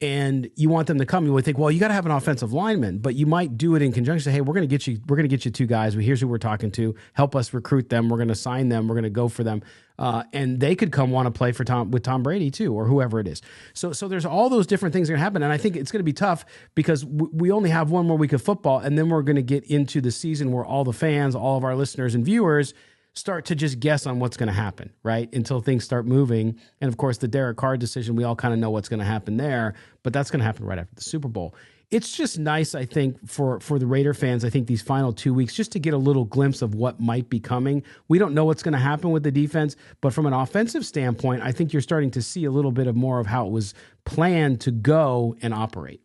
Speaker 2: and you want them to come, you would think, well, you got to have an offensive lineman, but you might do it in conjunction. Say, hey, we're going to get you two guys. Here's who we're talking to. Help us recruit them. We're going to sign them. We're going to go for them. And they could come want to play for with Tom Brady too, or whoever it is. So there's all those different things that are going to happen. And I think it's going to be tough because we only have one more week of football, and then we're going to get into the season where all the fans, all of our listeners and viewers start to just guess on what's going to happen, right? Until things start moving. And of course, the Derek Carr decision, we all kind of know what's going to happen there, but that's going to happen right after the Super Bowl. It's just nice, I think, for the Raider fans, I think these final 2 weeks, just to get a little glimpse of what might be coming. We don't know what's going to happen with the defense, but from an offensive standpoint, I think you're starting to see a little bit of more of how it was planned to go and operate.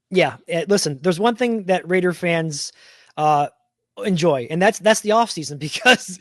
Speaker 1: Yeah. Listen, there's one thing that Raider fans enjoy, and that's the offseason, because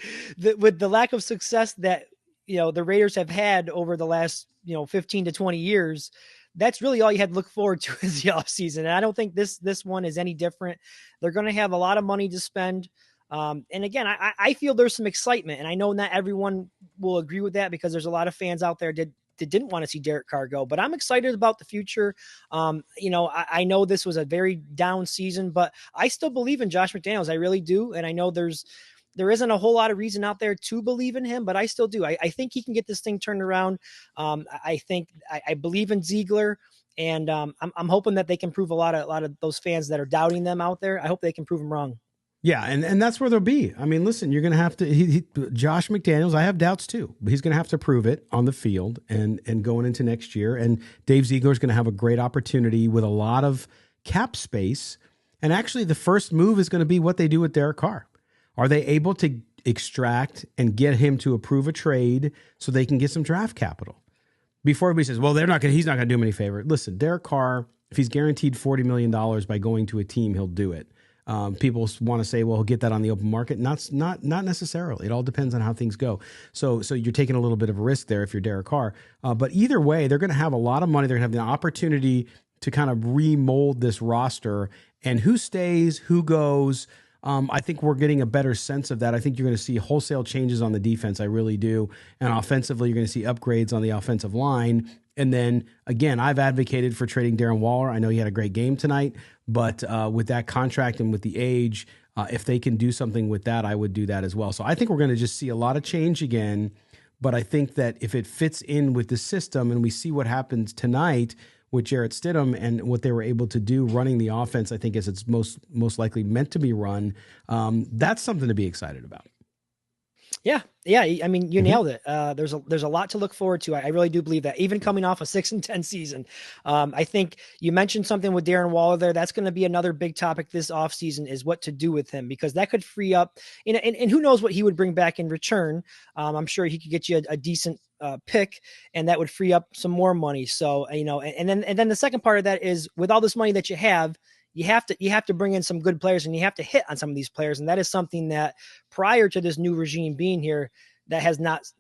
Speaker 1: with the lack of success that the Raiders have had over the last 15 to 20 years, that's really all you had to look forward to is the offseason. And I don't think this one is any different. They're going to have a lot of money to spend. And again, I feel there's some excitement, and I know not everyone will agree with that because there's a lot of fans out there that didn't want to see Derek Carr go, but I'm excited about the future. I know this was a very down season, but I still believe in Josh McDaniels. I really do. And I know there isn't a whole lot of reason out there to believe in him, but I still do. I think he can get this thing turned around. I believe in Ziegler, and I'm hoping that they can prove a lot of those fans that are doubting them out there. I hope they can prove them wrong.
Speaker 2: Yeah, and that's where they'll be. I mean, listen, you're going to have to Josh McDaniels, I have doubts too, but he's going to have to prove it on the field and going into next year. And Dave Ziegler is going to have a great opportunity with a lot of cap space. And actually, the first move is going to be what they do with Derek Carr. Are they able to extract and get him to approve a trade so they can get some draft capital? Before everybody says, well, he's not going to do him any favor. Listen, Derek Carr, if he's guaranteed $40 million by going to a team, he'll do it. People want to say, well, he'll get that on the open market. Not necessarily. It all depends on how things go. So you're taking a little bit of a risk there if you're Derek Carr. But either way, they're going to have a lot of money. They're going to have the opportunity to kind of remold this roster. And who stays, who goes, I think we're getting a better sense of that. I think you're going to see wholesale changes on the defense. I really do. And offensively, you're going to see upgrades on the offensive line. And then, again, I've advocated for trading Darren Waller. I know he had a great game tonight, but with that contract and with the age, if they can do something with that, I would do that as well. So I think we're going to just see a lot of change again. But I think that if it fits in with the system and we see what happens tonight with Jarrett Stidham and what they were able to do running the offense, I think as it's most likely meant to be run, that's something to be excited about.
Speaker 1: Yeah. I mean, you nailed it. There's a lot to look forward to. I really do believe that, even coming off a 6-10 season. I think you mentioned something with Darren Waller there. That's going to be another big topic this offseason, is what to do with him, because that could free up, and who knows what he would bring back in return. I'm sure he could get you a decent pick, and that would free up some more money. So, and then the second part of that is, with all this money that you have to bring in some good players, and you have to hit on some of these players. And that is something that prior to this new regime being here, that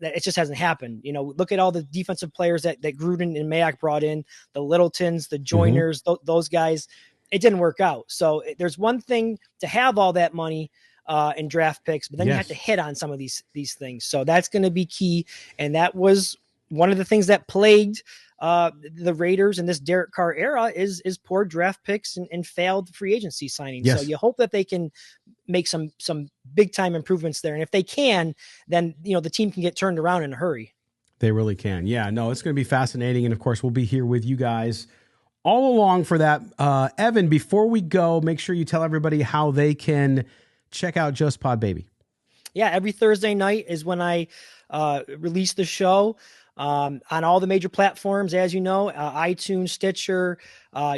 Speaker 1: it just hasn't happened. Look at all the defensive players that Gruden and Mayock brought in, the Littletons, the Joiners, those guys. It didn't work out. So there's one thing to have all that money and draft picks, but then you have to hit on some of these things. So that's going to be key. And that was one of the things that plagued the Raiders in this Derek Carr era is poor draft picks and failed free agency signings.
Speaker 2: Yes.
Speaker 1: So you hope that they can make some big time improvements there. And if they can, then, the team can get turned around in a hurry.
Speaker 2: They really can. Yeah, no, it's going to be fascinating. And of course, we'll be here with you guys all along for that. Evan, before we go, make sure you tell everybody how they can check out Just Pod Baby.
Speaker 1: Yeah. Every Thursday night is when I release the show. On all the major platforms, as you know, iTunes, Stitcher,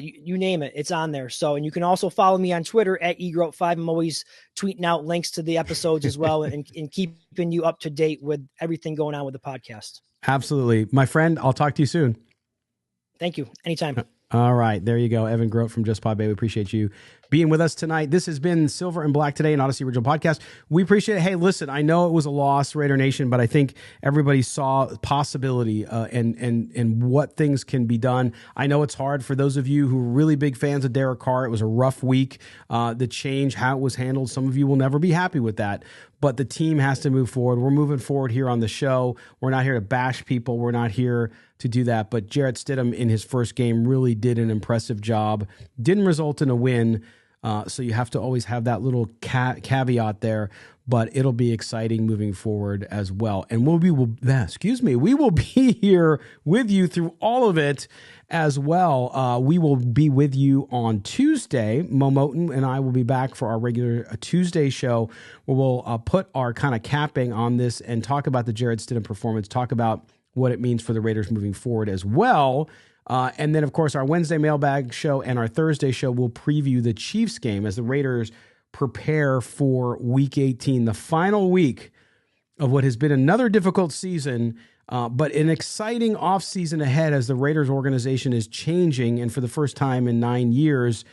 Speaker 1: you name it, it's on there. So, and you can also follow me on Twitter at eGroat5. I'm always tweeting out links to the episodes as well, and keeping you up to date with everything going on with the podcast.
Speaker 2: Absolutely. My friend, I'll talk to you soon.
Speaker 1: Thank you. Anytime.
Speaker 2: All right. There you go. Evan Groat from Just Pod Baby. Appreciate you being with us tonight. This has been Silver and Black Today, an Odyssey Original Podcast. We appreciate it. Hey, listen, I know it was a loss, Raider Nation, but I think everybody saw possibility and what things can be done. I know it's hard for those of you who are really big fans of Derek Carr. It was a rough week. The change, how it was handled, some of you will never be happy with that. But the team has to move forward. We're moving forward here on the show. We're not here to bash people. We're not here to do that. But Jarrett Stidham in his first game really did an impressive job. Didn't result in a win. So you have to always have that little caveat there. But it'll be exciting moving forward as well. And we will be here with you through all of it as well. We will be with you on Tuesday. Mo Moten and I will be back for our regular Tuesday show where we'll put our kind of capping on this and talk about the Jarrett Stidham performance, talk about what it means for the Raiders moving forward as well. And then, of course, our Wednesday mailbag show and our Thursday show will preview the Chiefs game as the Raiders prepare for Week 18, the final week of what has been another difficult season, but an exciting offseason ahead as the Raiders organization is changing. And for the first time in 9 years,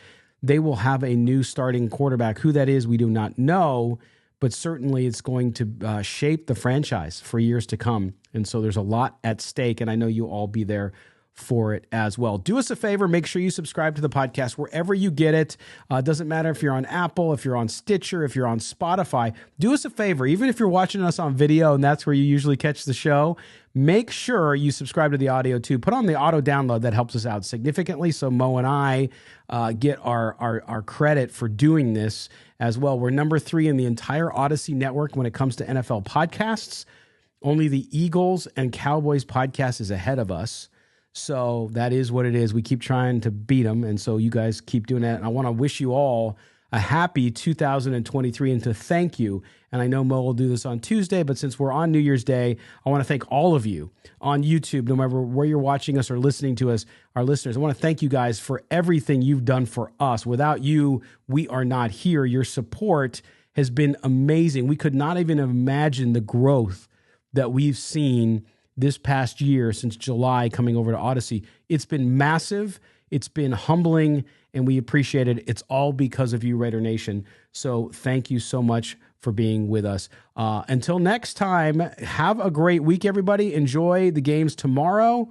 Speaker 2: they will have a new starting quarterback. Who that is, we do not know, but certainly it's going to shape the franchise for years to come. And so there's a lot at stake, and I know you'll all be there for it as well. Do us a favor, make sure you subscribe to the podcast wherever you get it. Doesn't matter if you're on Apple, if you're on Stitcher, if you're on Spotify. Do us a favor, even if you're watching us on video and that's where you usually catch the show, make sure you subscribe to the audio too. Put on the auto download. That helps us out significantly. So Mo and I get our credit for doing this as well. We're number 3 in the entire Odyssey network when it comes to NFL podcasts. Only the Eagles and Cowboys podcast is ahead of us. So that is what it is. We keep trying to beat them. And so you guys keep doing that. And I want to wish you all a happy 2023 and to thank you. And I know Mo will do this on Tuesday, but since we're on New Year's Day, I want to thank all of you on YouTube, no matter where you're watching us or listening to us, our listeners. I want to thank you guys for everything you've done for us. Without you, we are not here. Your support has been amazing. We could not even imagine the growth that we've seen this past year since July coming over to Odyssey. It's been massive. It's been humbling, and we appreciate it. It's all because of you, Raider Nation. So thank you so much for being with us. Until next time, have a great week, everybody. Enjoy the games tomorrow.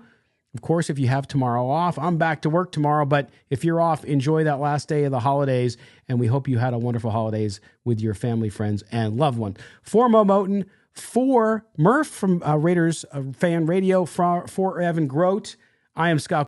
Speaker 2: Of course, if you have tomorrow off, I'm back to work tomorrow, but if you're off, enjoy that last day of the holidays, and we hope you had a wonderful holidays with your family, friends, and loved one. For Mo Moten, for Murf from Raiders Fan Radio, for Evan Groat, I am Scott